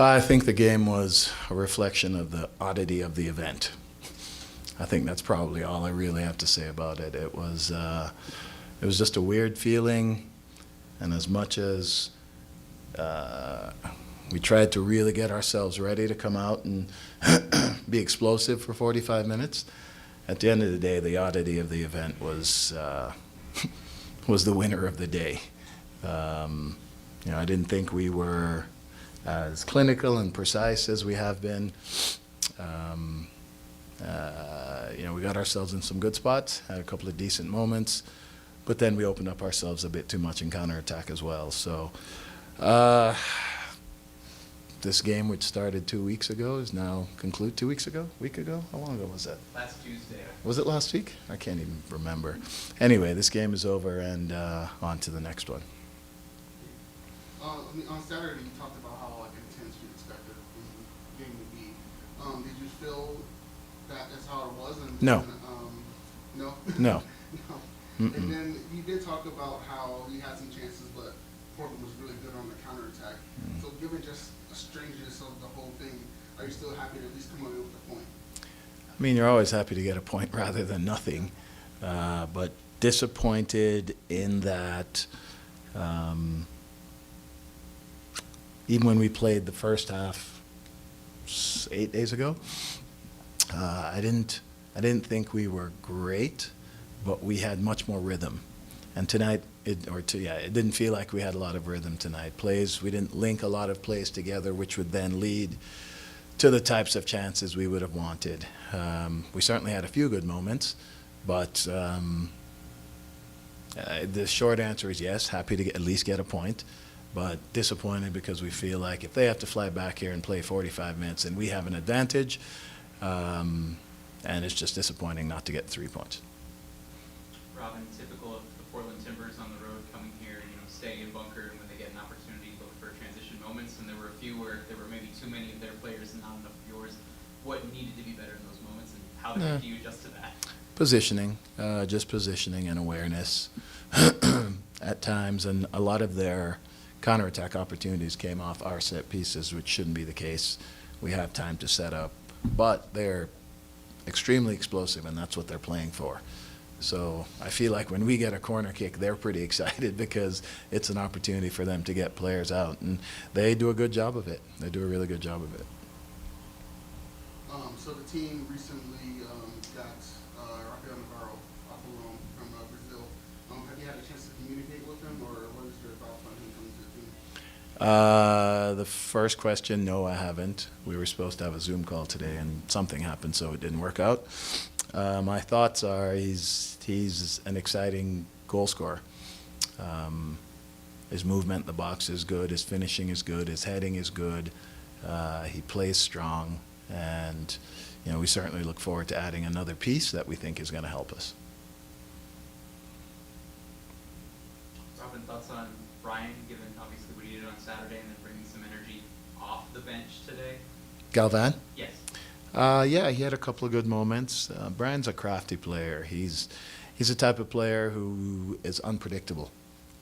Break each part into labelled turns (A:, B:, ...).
A: I think the game was a reflection of the oddity of the event. I think that's probably all I really have to say about it. It was just a weird feeling, and as much as we tried to really get ourselves ready to come out and be explosive for 45 minutes, at the end of the day, the oddity of the event was was the winner of the day. I didn't think we were as clinical and precise as we have been. We got ourselves in some good spots, had a couple of decent moments, but then we opened up ourselves a bit too much in counterattack as well. So this game, which started 2 weeks ago, is now concluded 2 weeks ago? Week ago? How long ago was that?
B: Last Tuesday.
A: Was it last week? I can't even remember. Anyway, this game is over, and on to the next one.
C: On Saturday, you talked about how intense you expected the game to be. Did you feel that that's how it was?
A: No.
C: No?
A: No.
C: No.
A: Mm-mm.
C: And then you did talk about how you had some chances, but Portland was really good on the counterattack. So given just the strangeness of the whole thing, are you still happy to at least come away with a point?
A: I mean, you're always happy to get a point rather than nothing, but disappointed in that even when we played the first half 8 days ago, I didn't think we were great, but we had much more rhythm. And tonight, it didn't feel like we had a lot of rhythm tonight. We didn't link a lot of plays together, which would then lead to the types of chances we would have wanted. We certainly had a few good moments, but the short answer is yes, happy to at least get a point, but disappointed because we feel like if they have to fly back here and play 45 minutes and we have an advantage, and it's just disappointing not to get 3 points.
B: Robin, typical of the Portland Timbers on the road coming here, staying in bunker, and when they get an opportunity, look for transition moments, and there were a few where there were maybe too many of their players and not enough of yours. What needed to be better in those moments, and how do you adjust to that?
A: Positioning, just positioning and awareness at times, and a lot of their counterattack opportunities came off our set pieces, which shouldn't be the case. We have time to set up, but they're extremely explosive, and that's what they're playing for. So I feel like when we get a corner kick, they're pretty excited because it's an opportunity for them to get players out, and they do a good job of it. They do a really good job of it.
C: So the team recently got Rafael Navarro off a loan from Brazil. Have you had a chance to communicate with him, or what is your thoughts on him coming to the team?
A: The first question, no, I haven't. We were supposed to have a Zoom call today, and something happened, so it didn't work out. My thoughts are he's an exciting goal scorer. His movement in the box is good. His finishing is good. His heading is good. He plays strong, and we certainly look forward to adding another piece that we think is going to help us.
B: Robin, thoughts on Brian, given obviously what he did on Saturday and then bringing some energy off the bench today?
A: Galvan?
B: Yes.
A: Yeah, he had a couple of good moments. Brian's a crafty player. He's a type of player who is unpredictable,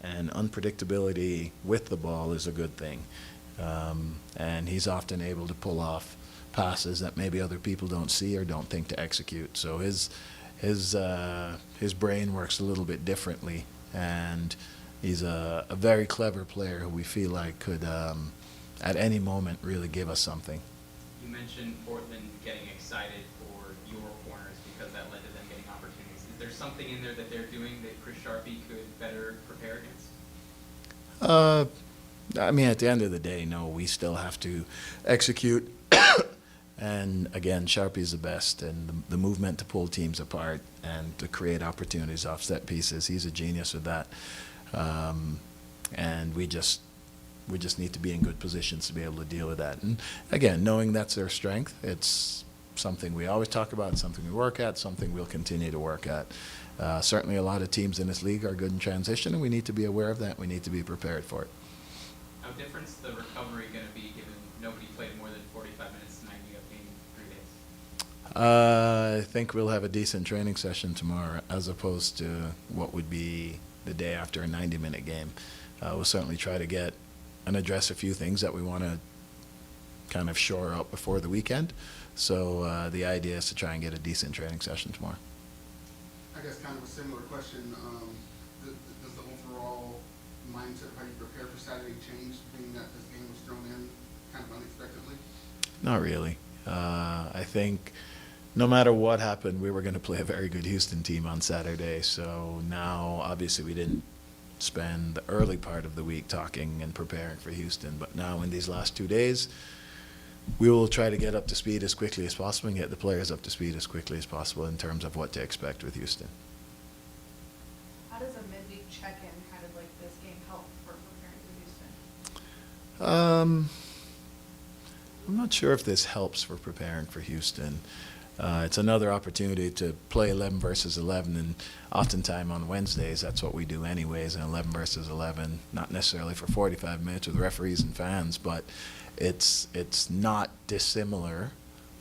A: and unpredictability with the ball is a good thing. And he's often able to pull off passes that maybe other people don't see or don't think to execute. So his brain works a little bit differently, and he's a very clever player who we feel like could, at any moment, really give us something.
B: You mentioned Portland getting excited for your corners because that led to them getting opportunities. Is there something in there that they're doing that Chris Sharpie could better prepare against?
A: I mean, at the end of the day, no, we still have to execute. And again, Sharpie's the best, and the movement to pull teams apart and to create opportunities off set pieces, he's a genius with that. And we just need to be in good positions to be able to deal with that. And again, knowing that's their strength, it's something we always talk about, something we work at, something we'll continue to work at. Certainly a lot of teams in this league are good in transition, and we need to be aware of that. We need to be prepared for it.
B: How different is the recovery going to be given nobody played more than 45 minutes tonight and you got game in 3 days?
A: I think we'll have a decent training session tomorrow as opposed to what would be the day after a 90-minute game. We'll certainly try to get and address a few things that we want to kind of shore up before the weekend. So the idea is to try and get a decent training session tomorrow.
C: I guess kind of a similar question. Does the overall mindset of how you prepare for Saturday change, being that this game was thrown in kind of unexpectedly?
A: Not really. I think no matter what happened, we were going to play a very good Houston team on Saturday. So now, obviously, we didn't spend the early part of the week talking and preparing for Houston. But now, in these last 2 days, we will try to get up to speed as quickly as possible and get the players up to speed as quickly as possible in terms of what to expect with Houston.
D: How does a midweek check-in kind of like this game help for preparing for Houston?
A: I'm not sure if this helps for preparing for Houston. It's another opportunity to play 11 versus 11, and oftentimes on Wednesdays, that's what we do anyways, an 11 versus 11, not necessarily for 45 minutes with referees and fans, but it's not dissimilar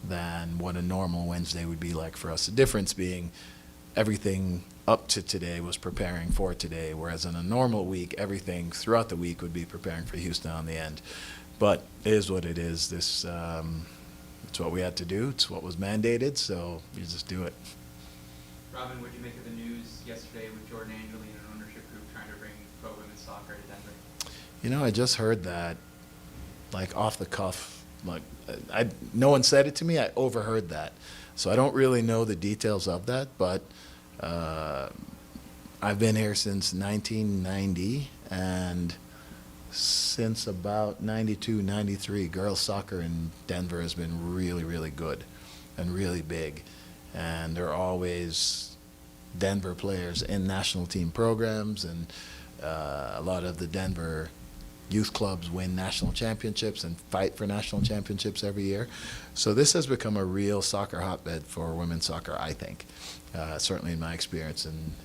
A: than what a normal Wednesday would be like for us. The difference being everything up to today was preparing for today, whereas in a normal week, everything throughout the week would be preparing for Houston on the end. But it is what it is. This it's what we had to do. It's what was mandated, so you just do it.
B: Robin, what did you make of the news yesterday with Jordan Angeline and an ownership group trying to bring pro women's soccer to Denver?
A: You know, I just heard that, like off the cuff. Like, no one said it to me. I overheard that, so I don't really know the details of that. But I've been here since 1990, and since about 92, 93, girls soccer in Denver has been really, really good and really big. And there are always Denver players in national team programs, and a lot of the Denver youth clubs win national championships and fight for national championships every year. So this has become a real soccer hotbed for women's soccer, I think, certainly in my experience in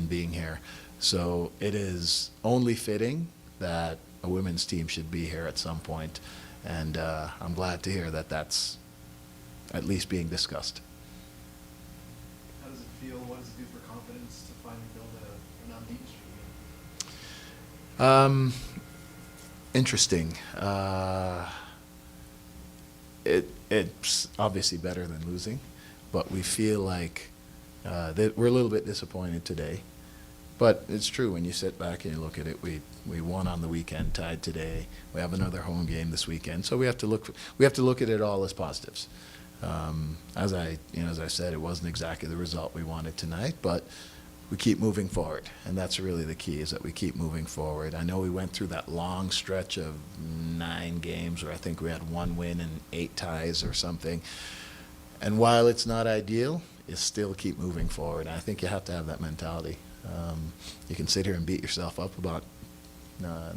A: being here. So it is only fitting that a women's team should be here at some point, and I'm glad to hear that that's at least being discussed.
E: How does it feel? What does it do for confidence to finally build an unbeaten streak?
A: Interesting. It's obviously better than losing, but we feel like that we're a little bit disappointed today. But it's true, when you sit back and you look at it, we won on the weekend, tied today. We have another home game this weekend, so we have to look at it all as positives. As I said, it wasn't exactly the result we wanted tonight, but we keep moving forward, and that's really the key, is that we keep moving forward. I know we went through that long stretch of 9 games where I think we had 1 win and 8 ties or something. And while it's not ideal, you still keep moving forward. And I think you have to have that mentality. You can sit here and beat yourself up about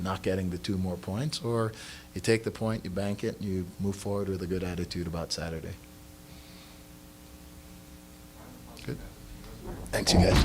A: not getting the 2 more points, or you take the point, you bank it, and you move forward with a good attitude about Saturday. Good. Thanks, you guys.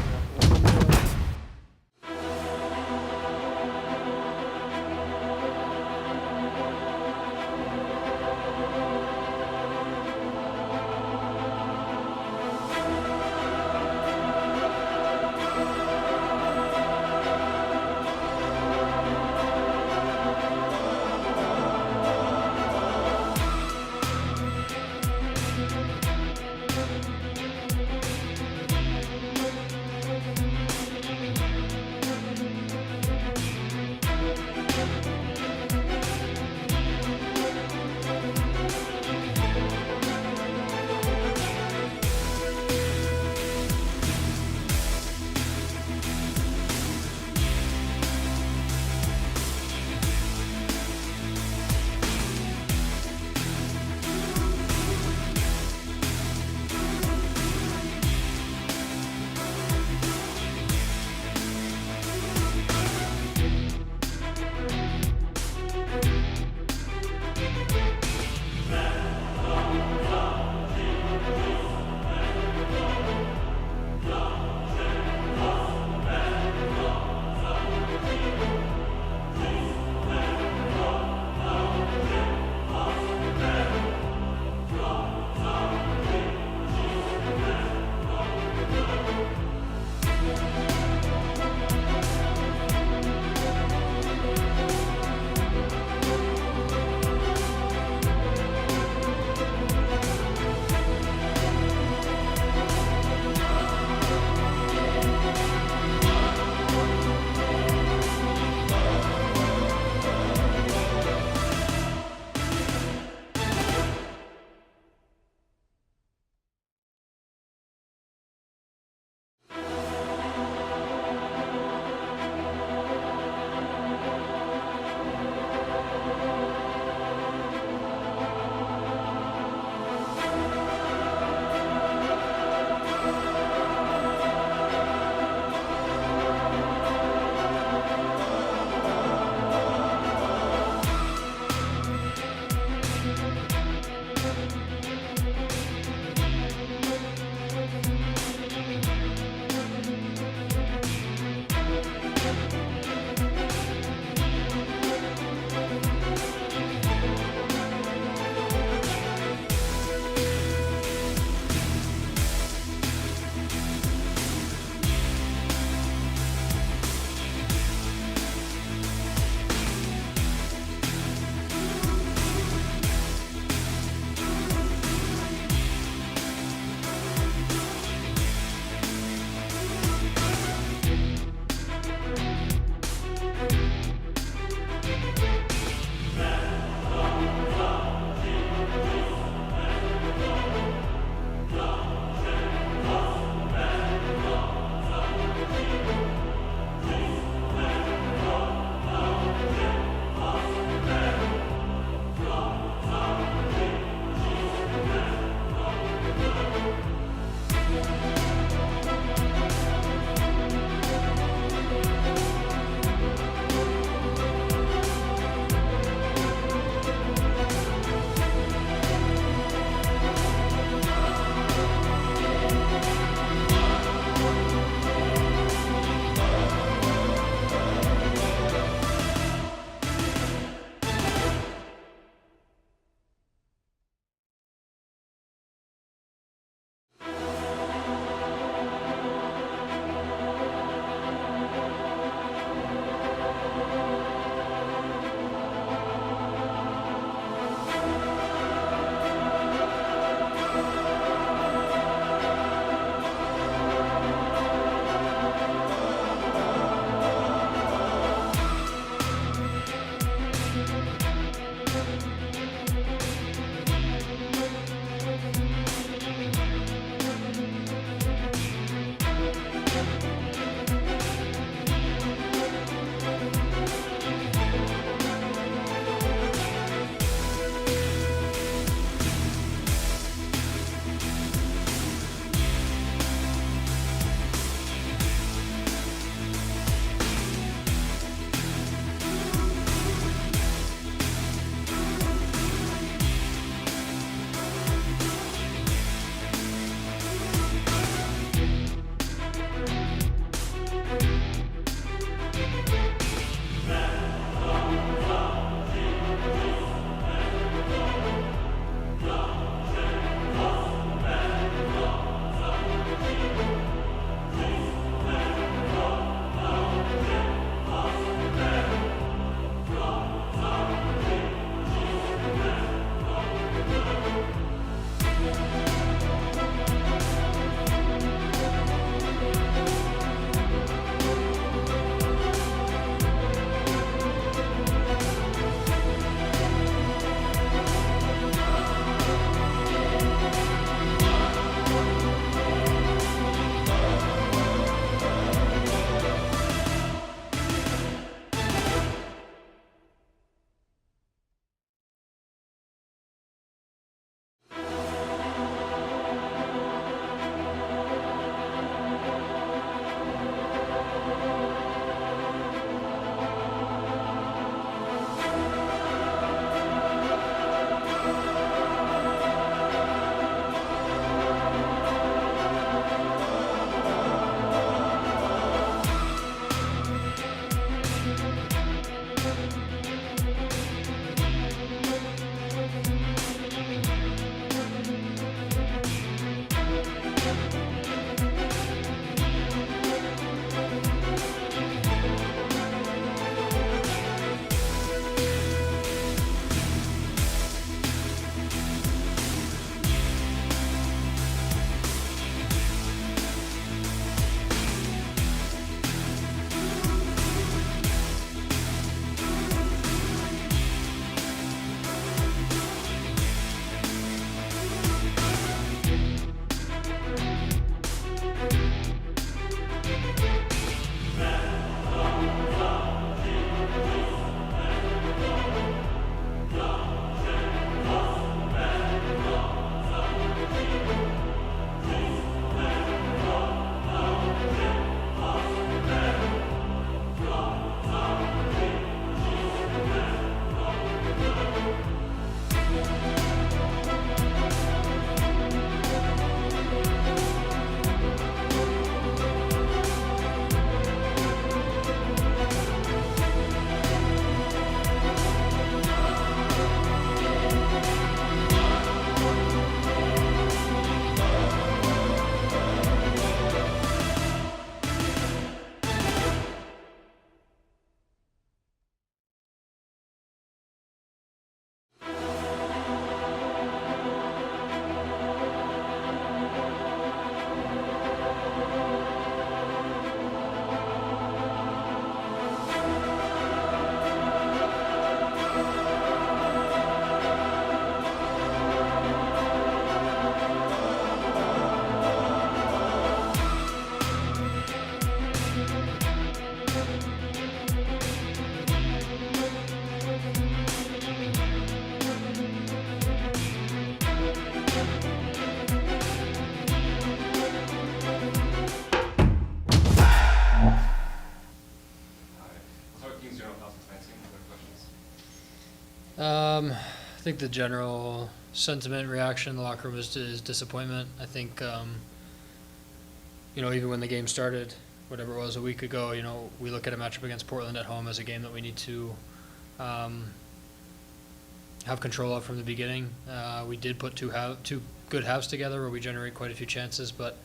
F: I think the general sentiment reaction in the locker room is disappointment. I think, even when the game started, whatever it was a week ago, we look at a matchup against Portland at home as a game that we need to have control of from the beginning. We did put two good halves together where we generate quite a few chances, but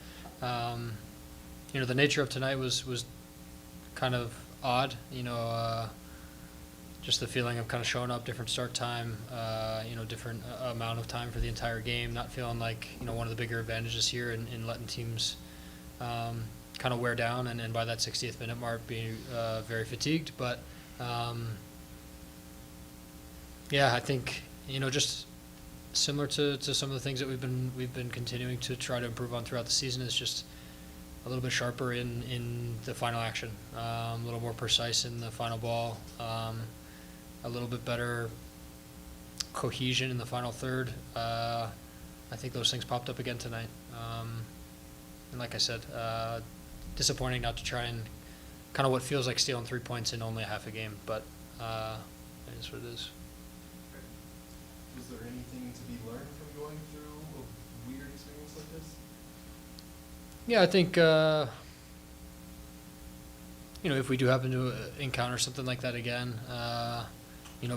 F: the nature of tonight was kind of odd. Just the feeling of kind of showing up, different start time, different amount of time for the entire game, not feeling like, one of the bigger advantages here in letting teams kind of wear down, and by that 60th minute mark being very fatigued. But, I think, just similar to some of the things that we've been continuing to try to improve on throughout the season is just a little bit sharper in the final action, a little more precise in the final ball, a little bit better cohesion in the final third. I think those things popped up again tonight. And like I said, disappointing not to try and kind of what feels like stealing 3 points in only a half a game, but it is what it is.
E: Was there anything to be learned from going through a weird experience like this?
F: Yeah, I think, if we do happen to encounter something like that again,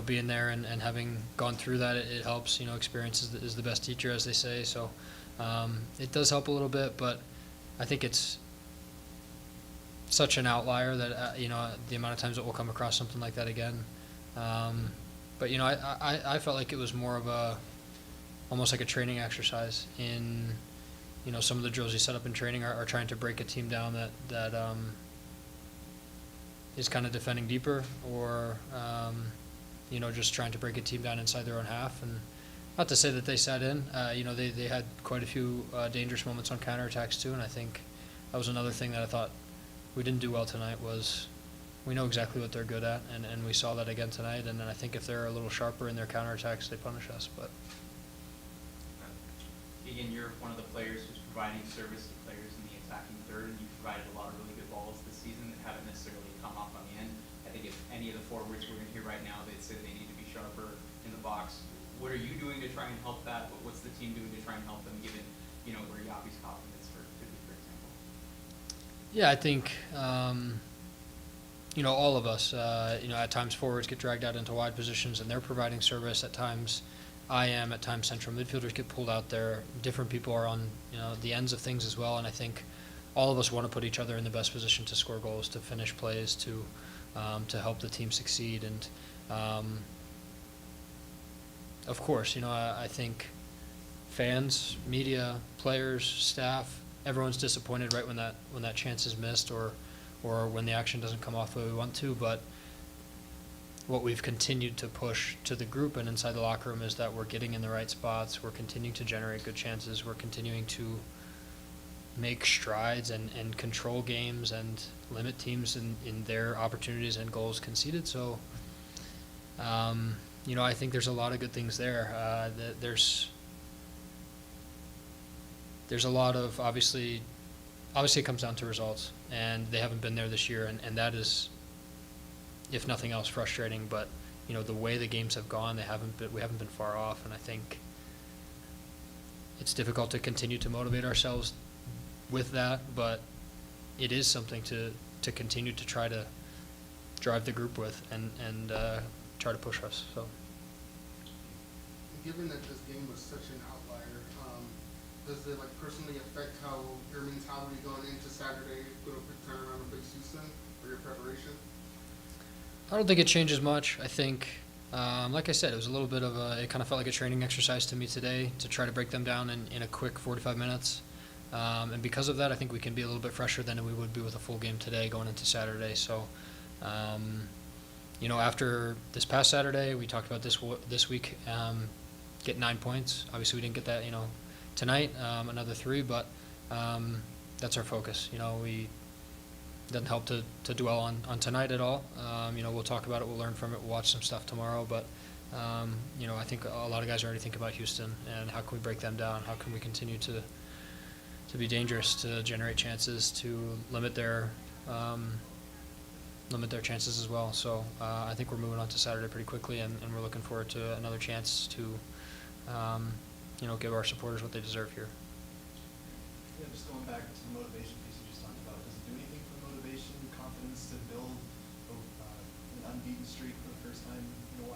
F: being there and having gone through that, it helps. Experience is the best teacher, as they say. So it does help a little bit, but I think it's such an outlier that, the amount of times that we'll come across something like that again. But, I felt like it was more of almost like a training exercise in, some of the drills you set up in training are trying to break a team down that is kind of defending deeper, or, just trying to break a team down inside their own half. And not to say that they sat in, they had quite a few dangerous moments on counterattacks too, and I think that was another thing that I thought we didn't do well tonight was we know exactly what they're good at, and we saw that again tonight. And then I think if they're a little sharper in their counterattacks, they punish us. But
B: Keegan, you're one of the players who's providing service to players in the attacking third, and you've provided a lot of really good balls this season that haven't necessarily come off on the end. I think if any of the forwards we're going to hear right now, they'd say they need to be sharper in the box. What are you doing to try and help that? What's the team doing to try and help them, given, where Yapi's confidence for example?
F: yeah, I think all of us, at times forwards get dragged out into wide positions and they're providing service. At times, I am at times central midfielders get pulled out there. Different people are on the ends of things as well, and I think all of us want to put each other in the best position to score goals, to finish plays, to help the team succeed. And of course, I think fans, media, players, staff, everyone's disappointed right when that chance is missed or when the action doesn't come off the way we want to. But what we've continued to push to the group and inside the locker room is that we're getting in the right spots, we're continuing to generate good chances, we're continuing to make strides and control games and limit teams in their opportunities and goals conceded. So, I think there's a lot of good things there. There's a lot of, obviously it comes down to results, and they haven't been there this year, and that is, if nothing else, frustrating. But the way the games have gone, we haven't been far off, and I think it's difficult to continue to motivate ourselves with that, but it is something to continue to try to drive the group with and try to push us. So,
C: given that this game was such an outlier, does it personally affect how your mentality going into Saturday, go to turnaround and face Houston, or your preparation?
F: I don't think it changes much. I think, like I said, it was a little bit of it kind of felt like a training exercise to me today to try to break them down in a quick 45 minutes. And because of that, I think we can be a little bit fresher than we would be with a full game today going into Saturday. So, after this past Saturday, we talked about this week, get 9 points. Obviously, we didn't get that, tonight, another 3, but that's our focus. It doesn't help to dwell on tonight at all. We'll talk about it, we'll learn from it, we'll watch some stuff tomorrow, but I think a lot of guys are already thinking about Houston and how can we break them down, how can we continue to be dangerous, to generate chances, to limit their chances as well. So I think we're moving on to Saturday pretty quickly, and we're looking forward to another chance to give our supporters what they deserve here.
E: Yeah, just going back to the motivation piece you just talked about, does it do anything for motivation, confidence to build an unbeaten streak for the first time in a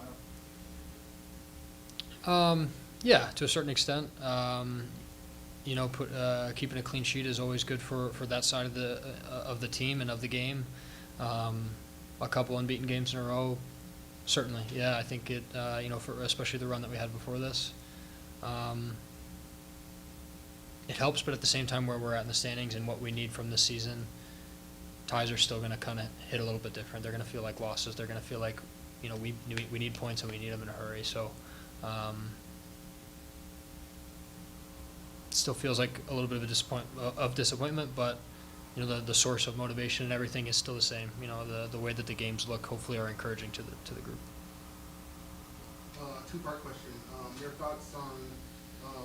E: while?
F: Yeah, to a certain extent. Keeping a clean sheet is always good for that side of the team and of the game. A couple unbeaten games in a row, certainly. Yeah, I think it. For especially the run that we had before this, it helps. But at the same time, where we're at in the standings and what we need from this season, ties are still going to kind of hit a little bit different. They're going to feel like losses. They're going to feel like we need points and we need them in a hurry. So. Still feels like a little bit of disappointment, but the source of motivation and everything is still the same. The way that the games look hopefully are encouraging to the group.
C: Two-part question. Your thoughts on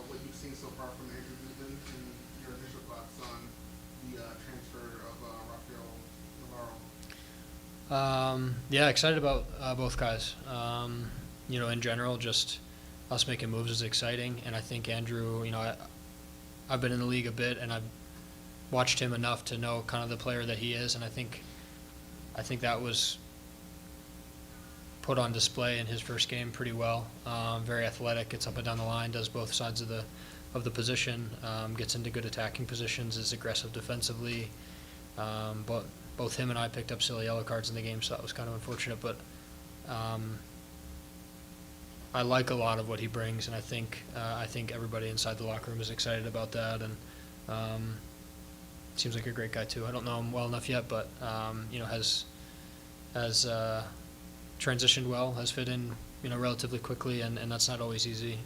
C: what you've seen so far from Andrew Newton, and your initial thoughts on the transfer of Rafael Navarro.
F: Yeah, excited about both guys. In general, just us making moves is exciting, and I think Andrew, I've been in the league a bit, and I've watched him enough to know kind of the player that he is, and I think that was put on display in his first game pretty well. Very athletic, gets up and down the line, does both sides of the position, gets into good attacking positions, is aggressive defensively. But both him and I picked up silly yellow cards in the game, so that was kind of unfortunate. But I like a lot of what he brings, and I think everybody inside the locker room is excited about that, and seems like a great guy too. I don't know him well enough yet, but has transitioned well, has fit in relatively quickly, and that's not always easy.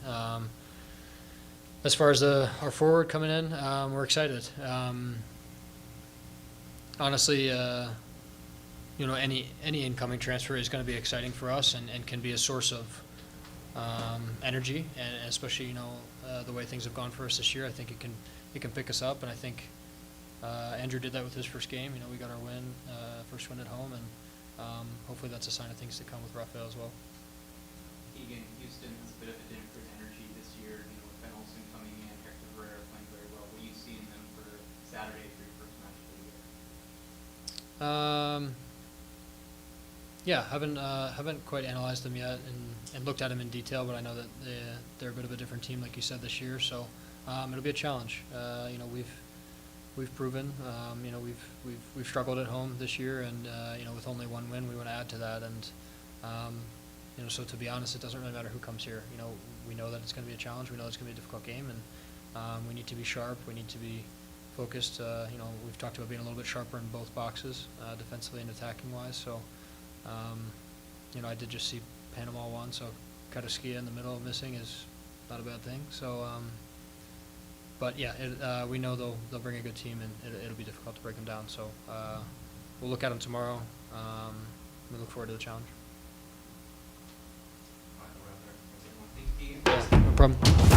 F: As far as our forward coming in, we're excited. Honestly, any incoming transfer is going to be exciting for us, and can be a source of energy, and especially the way things have gone for us this year. I think it can pick us up, and I think Andrew did that with his first game. We got our win, first win at home, and hopefully that's a sign of things to come with Rafael as well.
B: Egan, Houston has a bit of a different energy this year. With Ben Olsen coming in, Hector Herrera playing very well. What do you see in them for Saturday for your first match of the year?
F: Yeah, haven't quite analyzed them yet and looked at them in detail, but I know that they're a bit of a different team, like you said, this year. So it'll be a challenge. You know, we've proven. You know, we've struggled at home this year, and you know, with only one win, we want to add to that. And you know, so to be honest, it doesn't really matter who comes here. You know, we know that it's going to be a challenge. We know it's going to be a difficult game, and we need to be sharp. We need to be focused. You know, we've talked about being a little bit sharper in both boxes, defensively and attacking wise. So. You know, I did just see Panama won, so Kataskia in the middle missing is not a bad thing. So, but yeah, we know they'll bring a good team, and it'll be difficult to break them down. So we'll look at them tomorrow. We look forward to the challenge.
B: All right, we'll wrap there. Thanks, everyone. Thank you.
F: Yeah, no problem.